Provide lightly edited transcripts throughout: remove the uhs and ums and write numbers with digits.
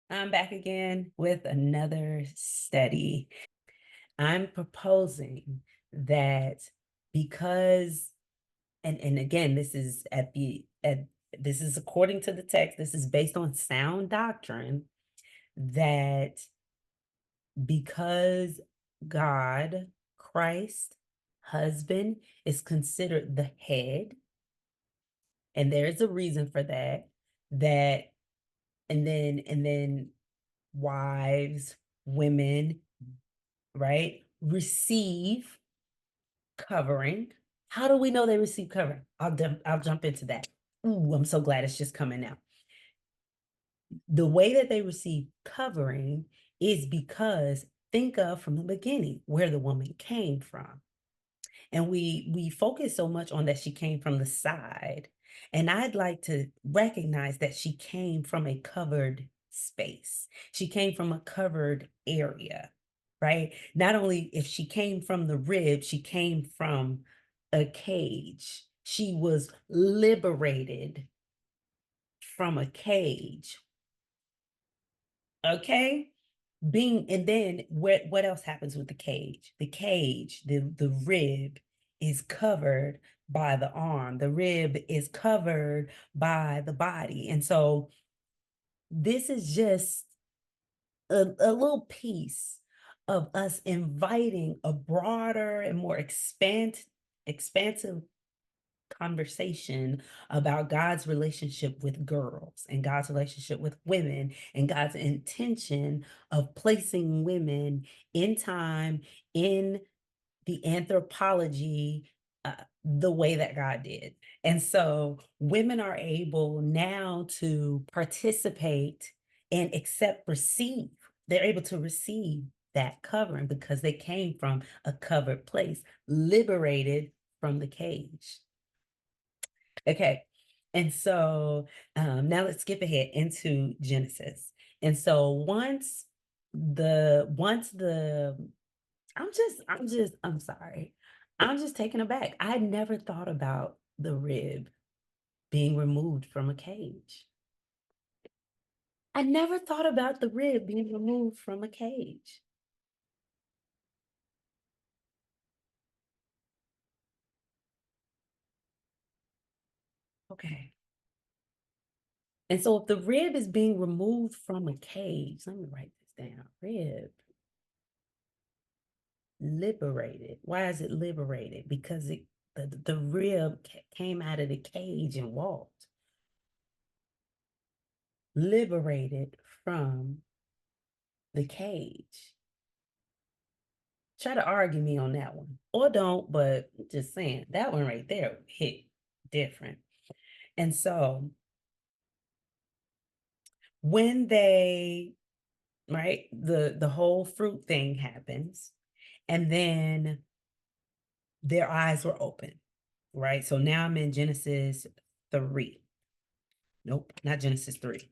I'm back again with another study. I'm proposing that because, and again, this is this is according to the text, this is based on sound doctrine, that because God, Christ, husband, is considered the head, and there's a reason for that, that and then wives, women, right, receive covering. How do we know they receive covering? I'll jump into that. Ooh, I'm so glad it's just coming out. The way that they receive covering is because think of from the beginning where the woman came from. And we focus so much on that she came from the side. And I'd like to recognize that she came from a covered space. She came from a covered area, right? Not only if she came from the rib, she came from a cage. She was liberated from a cage. Okay? Being and then what else happens with the cage? The rib is covered by the arm. The rib is covered by the body. And so this is just a little piece of us inviting a broader and more expansive conversation about God's relationship with girls and God's relationship with women and God's intention of placing women in time in the anthropology the way that God did. And so women are able now to participate and accept, receive. They're able to receive that covering because they came from a covered place, liberated from the cage. Okay. And so now let's skip ahead into Genesis. And so once the I'm sorry. I'm just taken aback. I had never thought about the rib being removed from a cage. I never thought about the rib being removed from a cage. Okay. And so if the rib is being removed from a cage, let me write this down. Rib liberated. Why is it liberated? Because the rib came out of the cage and walked. Liberated from the cage. Try to argue me on that one, or don't, but just saying that one right there hit different. And so when they, right, the whole fruit thing happens, and then their eyes were open, right? So now I'm in Genesis 3. Nope, not Genesis 3.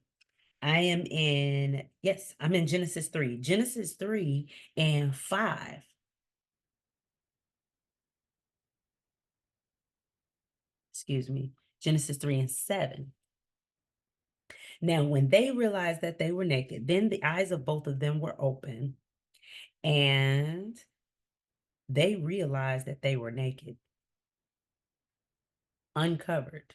I'm in Genesis 3. Genesis 3 and 5. Excuse me. Genesis 3 and 7. Now, when they realized that they were naked, then the eyes of both of them were open, and they realized that they were naked, uncovered.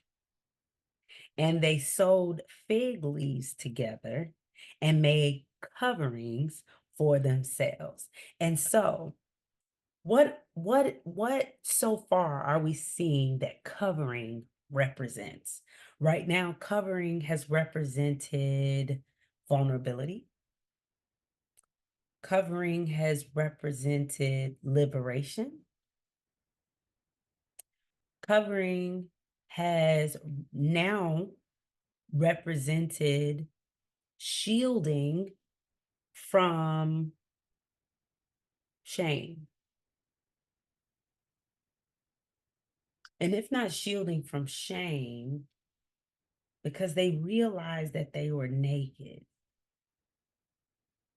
And they sewed fig leaves together and made coverings for themselves. And so, what so far are we seeing that covering represents? Right now, covering has represented vulnerability. Covering has represented liberation. Covering has now represented shielding from shame. And if not shielding from shame, because they realized that they were naked.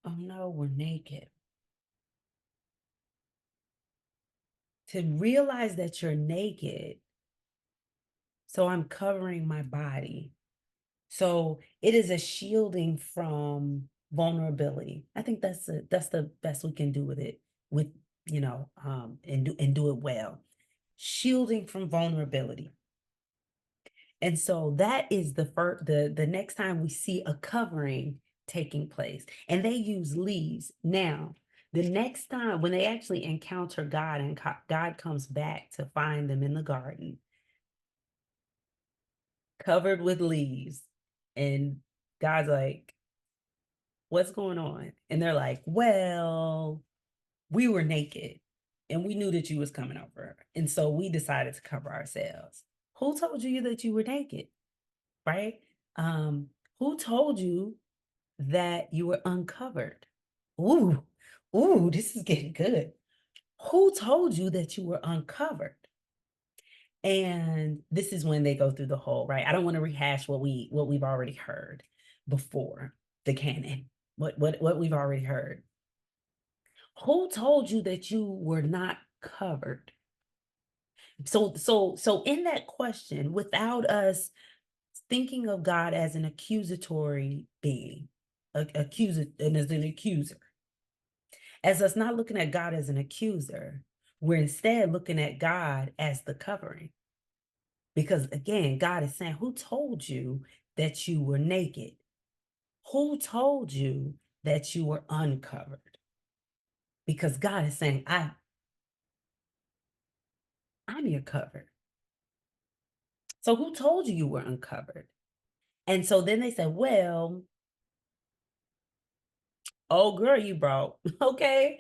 Oh no, we're naked. To realize that you're naked, so I'm covering my body. So it is a shielding from vulnerability. I think that's the best we can do with it, with and do it well. Shielding from vulnerability. And so that is the next time we see a covering taking place. And they use leaves. Now, the next time when they actually encounter God and God comes back to find them in the garden, covered with leaves. And God's like, what's going on? And they're like, well, we were naked and we knew that you was coming over. And so we decided to cover ourselves. Who told you that you were naked? Right? Um, who told you that you were uncovered? Ooh, ooh, this is getting good. Who told you that you were uncovered? And this is when they go through the whole, right? I don't want to rehash what we've already heard before the canon. What we've already heard. Who told you that you were not covered? So in that question, without us thinking of God as an accusatory being, accuser, and as an accuser, as us not looking at God as an accuser, we're instead looking at God as the covering. Because again, God is saying, who told you that you were naked? Who told you that you were uncovered? Because God is saying, I'm your cover. So who told you you were uncovered? And so then they said, well, oh girl, you brought, okay,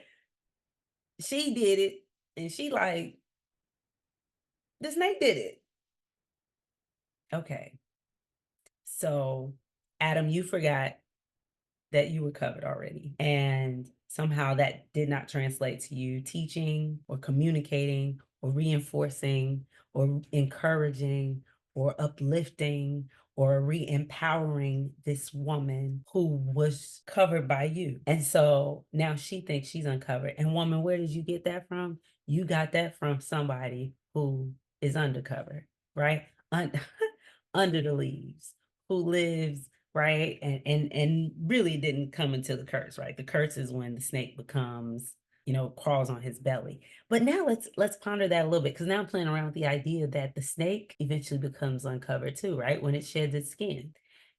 she did it. And she like, the snake did it. Okay. So Adam, you forgot that you were covered already. And somehow that did not translate to you teaching or communicating or reinforcing or encouraging or uplifting or re-empowering this woman who was covered by you. And so now she thinks she's uncovered. And woman, where did you get that from? You got that from somebody who is undercover, right? Under the leaves, who lives right, and really didn't come into the curse, right? The curse is when the snake becomes, crawls on his belly. But now let's ponder that a little bit, because now I'm playing around with the idea that the snake eventually becomes uncovered too, right? When it sheds its skin.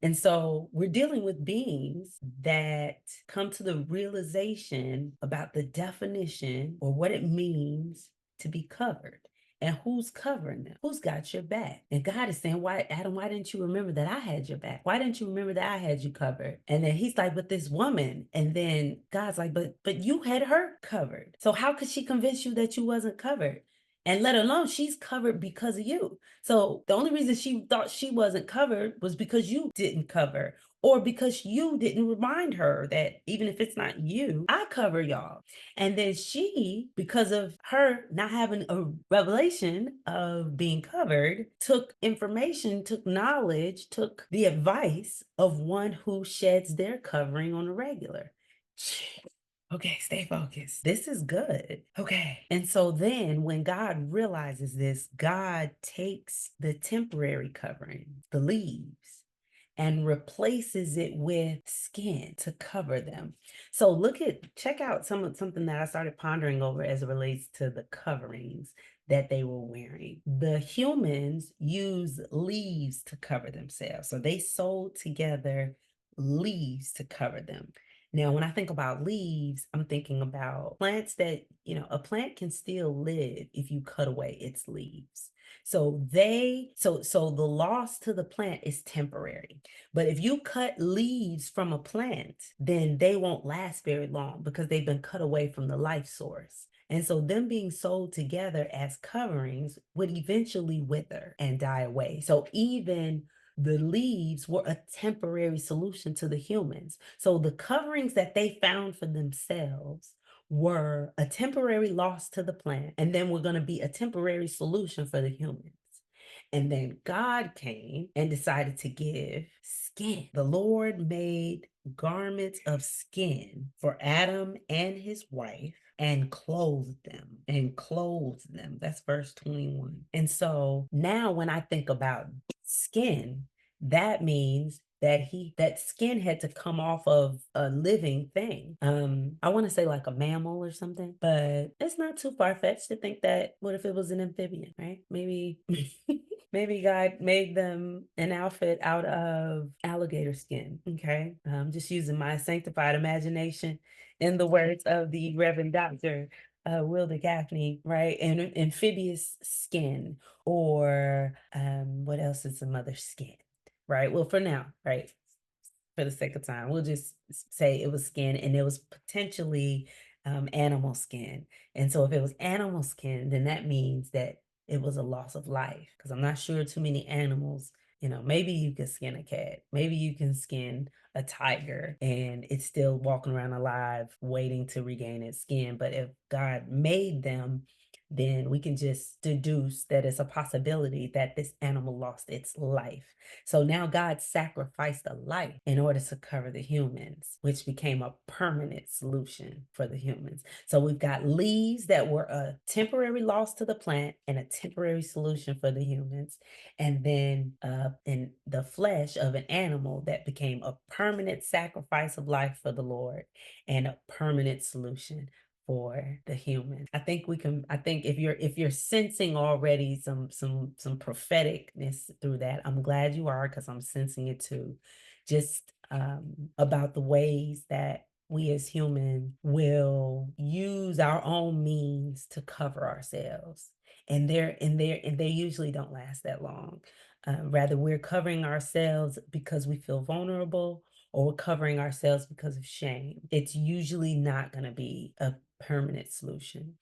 And so we're dealing with beings that come to the realization about the definition or what it means to be covered. And who's covering them? Who's got your back? And God is saying, why, Adam, why didn't you remember that I had your back? Why didn't you remember that I had you covered? And then he's like, but this woman. And then God's like, but you had her covered. So how could she convince you that you wasn't covered? And let alone she's covered because of you. So the only reason she thought she wasn't covered was because you didn't cover, or because you didn't remind her that even if it's not you, I cover y'all. And then she, because of her not having a revelation of being covered, took information, took knowledge, took the advice of one who sheds their covering on a regular. Okay, stay focused. This is good. Okay. And so then when God realizes this, God takes the temporary covering, the leaves, and replaces it with skin to cover them. So check out something that I started pondering over as it relates to the coverings that they were wearing. The humans use leaves to cover themselves. So they sewed together leaves to cover them. Now, when I think about leaves, I'm thinking about plants that, a plant can still live if you cut away its leaves. So the loss to the plant is temporary. But if you cut leaves from a plant, then they won't last very long because they've been cut away from the life source. And so them being sold together as coverings would eventually wither and die away. So even the leaves were a temporary solution to the humans. So the coverings that they found for themselves were a temporary loss to the plant, and then were going to be a temporary solution for the humans. And then God came and decided to give skin. The Lord made garments of skin for Adam and his wife and clothed them and clothed them. That's verse 21. And so now when I think about skin, that means that skin had to come off of a living thing. I want to say like a mammal or something, but it's not too far-fetched to think that what if it was an amphibian, right? Maybe maybe God made them an outfit out of alligator skin. Okay. Just using my sanctified imagination in the words of the Reverend Dr. Wilder Gaffney, right? And amphibious skin, or what else is a mother's skin? Right. Well, for now, right, for the sake of time, we'll just say it was skin, and it was potentially animal skin. And so if it was animal skin, then that means that it was a loss of life, because I'm not sure too many animals, maybe you can skin a cat, maybe you can skin a tiger and it's still walking around alive waiting to regain its skin. But if God made them, then we can just deduce that it's a possibility that this animal lost its life. So now God sacrificed a life in order to cover the humans, which became a permanent solution for the humans. So we've got leaves that were a temporary loss to the plant and a temporary solution for the humans. And then in the flesh of an animal that became a permanent sacrifice of life for the Lord and a permanent solution for the human. I think if you're sensing already some propheticness through that, I'm glad you are, because I'm sensing it too. Just about the ways that we as humans will use our own means to cover ourselves. And they usually don't last that long. Rather, we're covering ourselves because we feel vulnerable, or we're covering ourselves because of shame. It's usually not going to be a permanent solution.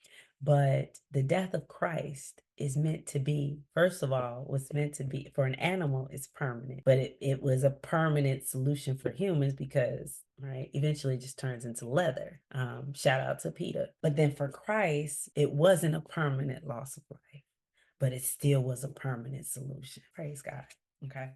But the death of Christ is meant to be, first of all, was meant to be for an animal, it's permanent, but it was a permanent solution for humans because, right, eventually it just turns into leather. Shout out to Peter. But then for Christ, it wasn't a permanent loss of life, but it still was a permanent solution. Praise God. Okay.